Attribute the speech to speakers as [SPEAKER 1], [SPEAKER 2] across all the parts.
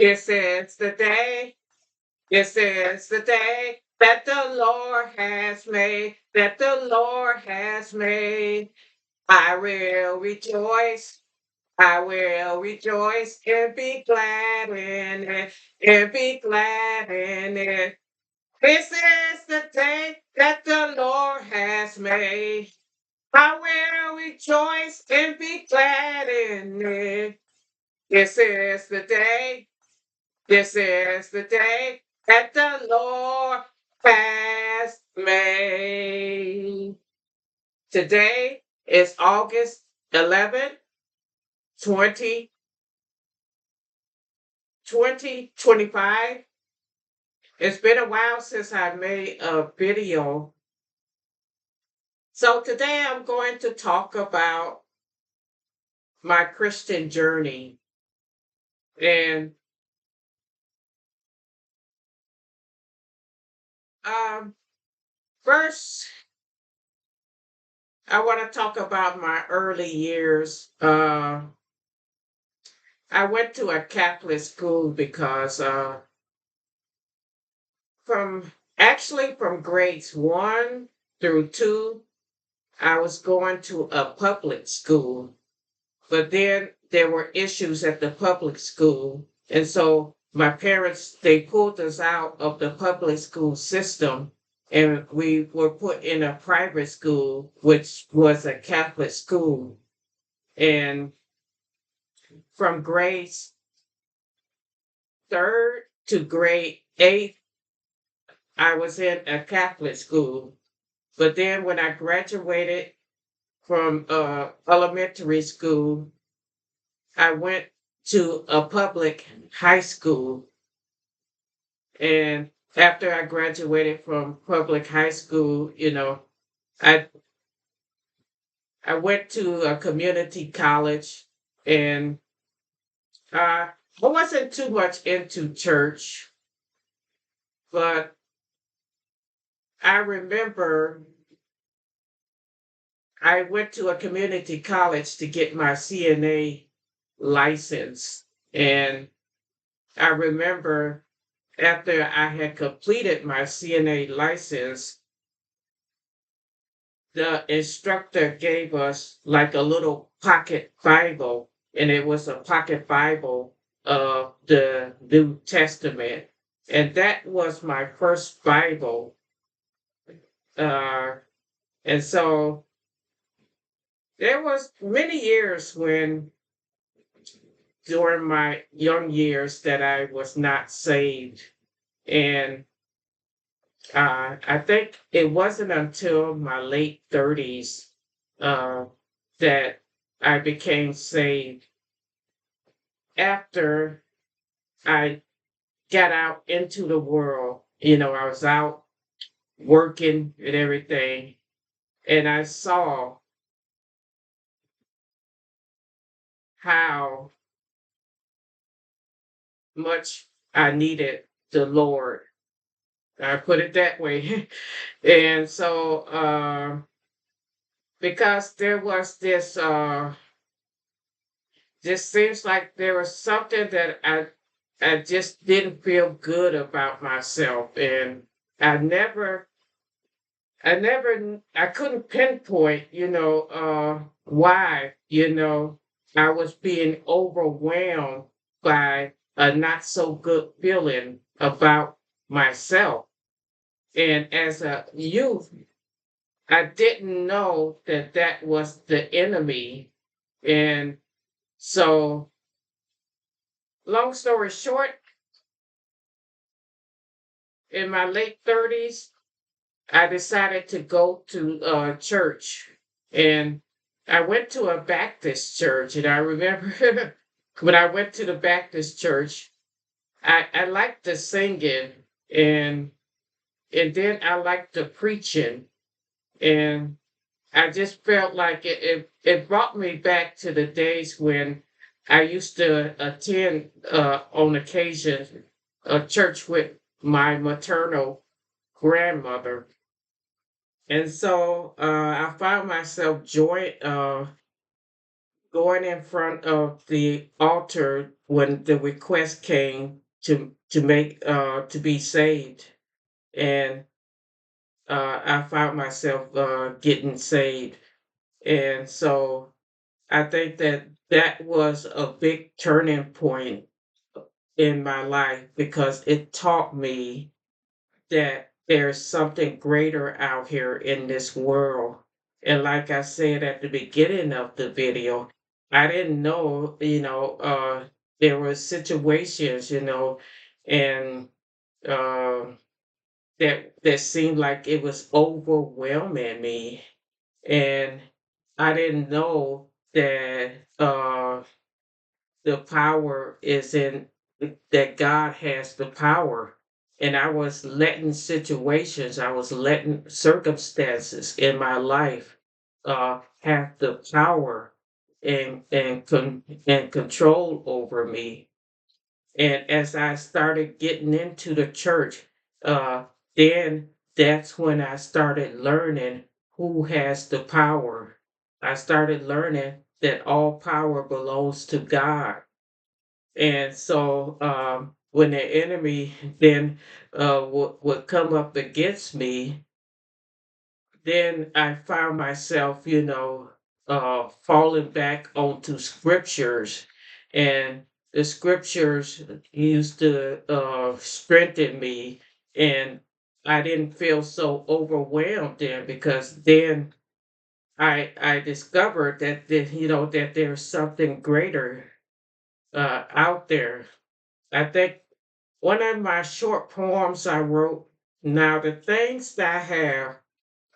[SPEAKER 1] This is the day, this is the day that the Lord has made, that the Lord has made. I will rejoice, I will rejoice and be glad in it, and be glad in it. This is the day that the Lord has made. I will rejoice and be glad in it. This is the day, this is the day that the Lord has made. Today is August 11th, 2025. It's been a while since I made a video. So today I'm going to talk about my Christian journey. And um, first, I want to talk about my early years. I went to a Catholic school because from from grades 1 through 2, I was going to a public school. But then there were issues at the public school. And so my parents, they pulled us out of the public school system and we were put in a private school, which was a Catholic school. And from grades third to grade eighth, I was in a Catholic school. But then when I graduated from elementary school, I went to a public high school. And after I graduated from public high school, I I went to a community college, and I wasn't too much into church, but I remember I went to a community college to get my CNA license. And I remember after I had completed my CNA license, the instructor gave us like a little pocket Bible, and it was a pocket Bible of the New Testament. And that was my first Bible. Uh, and so there was many years when during my young years that I was not saved. And I think it wasn't until my late 30s uh, that I became saved after I got out into the world. I was out working and everything, and I saw how much I needed the Lord. I put it that way. And so, because there was just seems like there was something that I just didn't feel good about myself, and I never I couldn't pinpoint, why, I was being overwhelmed by a not so good feeling about myself. And as a youth, I didn't know that that was the enemy. And so, long story short, in my late 30s, I decided to go to church. And I went to a Baptist church. And I remember when I went to the Baptist church, I liked the singing, and then I liked the preaching. And I just felt like it brought me back to the days when I used to attend on occasion a church with my maternal grandmother. And so I found myself going in front of the altar when the request came to make to be saved, and I found myself getting saved, and so I think that that was a big turning point in my life because it taught me that there's something greater out here in this world. And like I said at the beginning of the video, I didn't know, there were situations, and uh, that seemed like it was overwhelming me. And I didn't know that the power is in that God has the power. And I was letting situations, I was letting circumstances in my life have the power and control over me. And as I started getting into the church, uh, then that's when I started learning who has the power. I started learning that all power belongs to God. And so when the enemy then would come up against me, then I found myself, falling back onto scriptures. And the scriptures used to strengthen me. And I didn't feel so overwhelmed then because then I discovered that there's something greater out there. I think one of my short poems I wrote, now the things that I have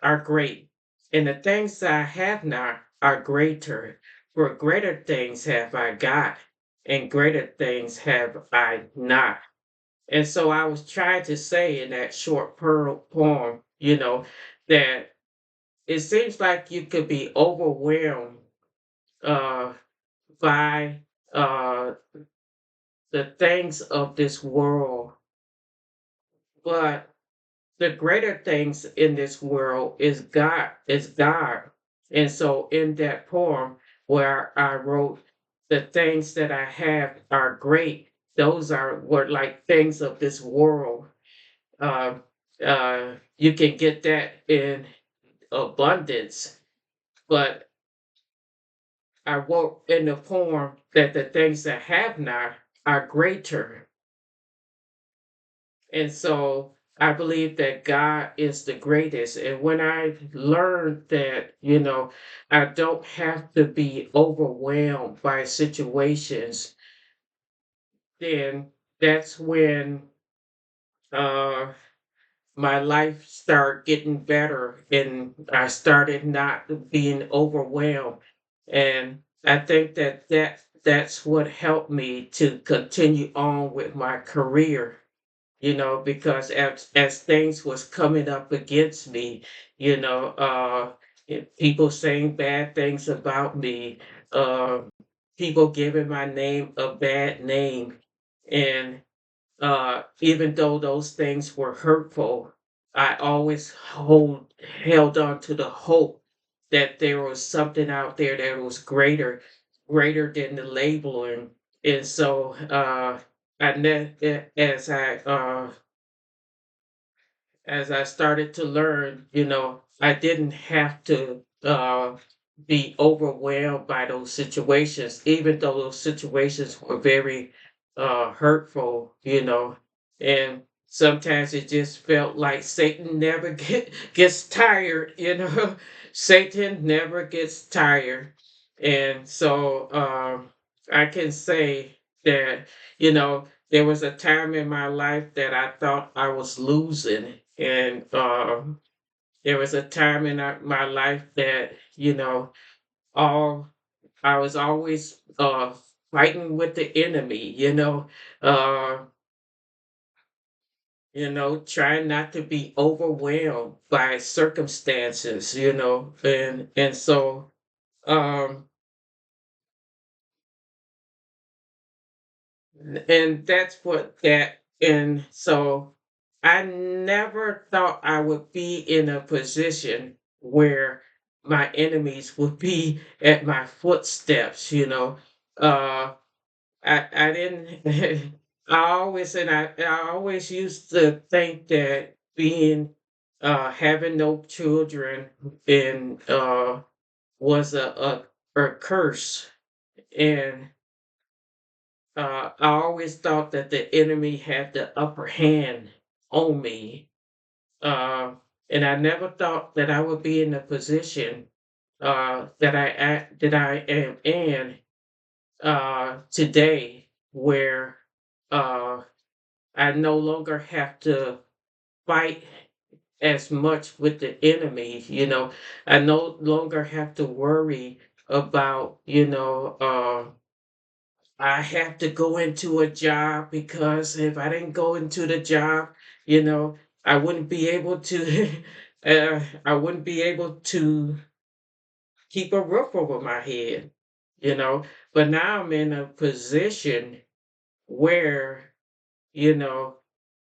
[SPEAKER 1] are great, and the things that I have not are greater. For greater things have I got, and greater things have I not. And so I was trying to say in that short poem, that it seems like you could be overwhelmed uh, by the things of this world, but the greater things in this world is God. And so in that poem where I wrote the things that I have are great, those were like things of this world. Uh, you can get that in abundance, but I wrote in the poem that the things that have not are greater. And so I believe that God is the greatest. And when I learned that, I don't have to be overwhelmed by situations, then that's when uh, my life started getting better and I started not being overwhelmed. And I think that's what helped me to continue on with my career, because as things was coming up against me, people saying bad things about me, uh, people giving my name a bad name, and even though those things were hurtful, I always held on to the hope that there was something out there that was greater than the labeling. And so I ne- as I started to learn, I didn't have to be overwhelmed by those situations, even though those situations were very hurtful, and sometimes it just felt like Satan never gets tired, Satan never gets tired. And so I can say that, there was a time in my life that I thought I was losing, and there was a time in my life that all I was always fighting with the enemy, uh, trying not to be overwhelmed by circumstances, and so um, and that's what that and so I never thought I would be in a position where my enemies would be at my footsteps, you know. Uh, I didn't, I always used to think that being, having no children and, was a curse. And I always thought that the enemy had the upper hand on me. Uh, and I never thought that I would be in the position that I am in today, where uh, I no longer have to fight as much with the enemy. You know, I no longer have to worry about, I have to go into a job, because if I didn't go into the job, I wouldn't be able to, I wouldn't be able to keep a roof over my head, you know. But now I'm in a position where, you know,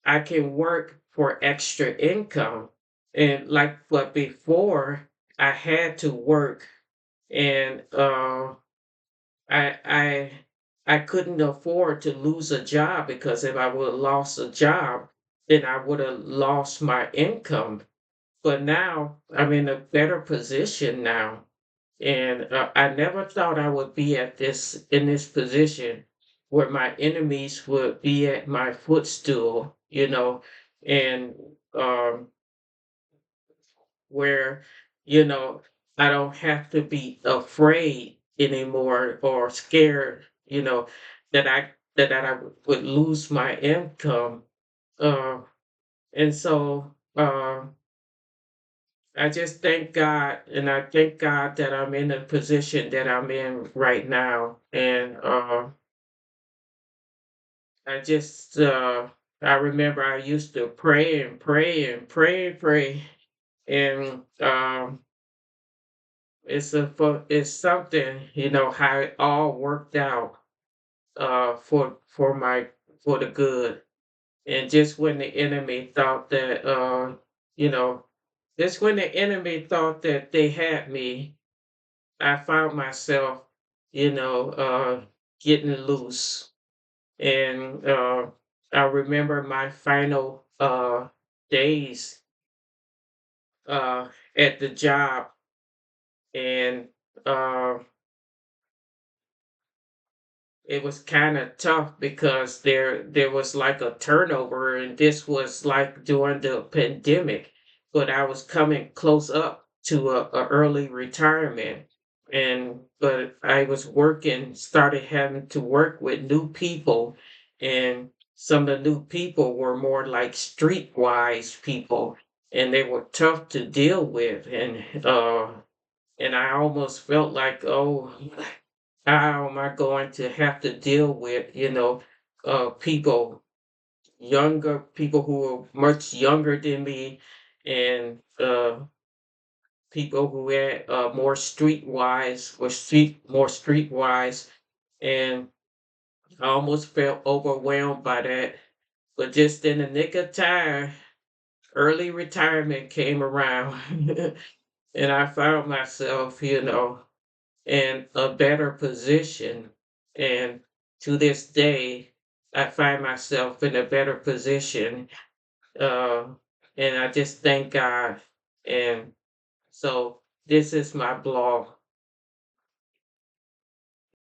[SPEAKER 1] I can work for extra income. And like, but before, I had to work, and I I I couldn't afford to lose a job, because if I would have lost a job, then I would have lost my income. But now I'm in a better position now, and I never thought I would be at this in this position where my enemies would be at my footstool, and um, where, you know, I don't have to be afraid anymore, or scared, that I would lose my income. Uh, and so I just thank God, and I thank God that I'm in the position that I'm in right now. And I just I remember I used to pray and pray and pray and pray, and it's something, how it all worked out for the good. And just when the enemy thought that you know just when the enemy thought that they had me, I found myself, getting loose. And I remember my final days uh at the job, and uh it was kind of tough, because there was like a turnover, and this was like during the pandemic, but I was coming close up to a early retirement. And but I was working started having to work with new people, and some of the new people were more like streetwise people, and they were tough to deal with. And I almost felt like, oh, how am I going to have to deal with, people, people who are much younger than me, and people who had more streetwise, and I almost felt overwhelmed by that. But just in the nick of time, early retirement came around, and I found myself, in a better position. And to this day, I find myself in a better position. Uh, and I just thank God. And so this is my blog.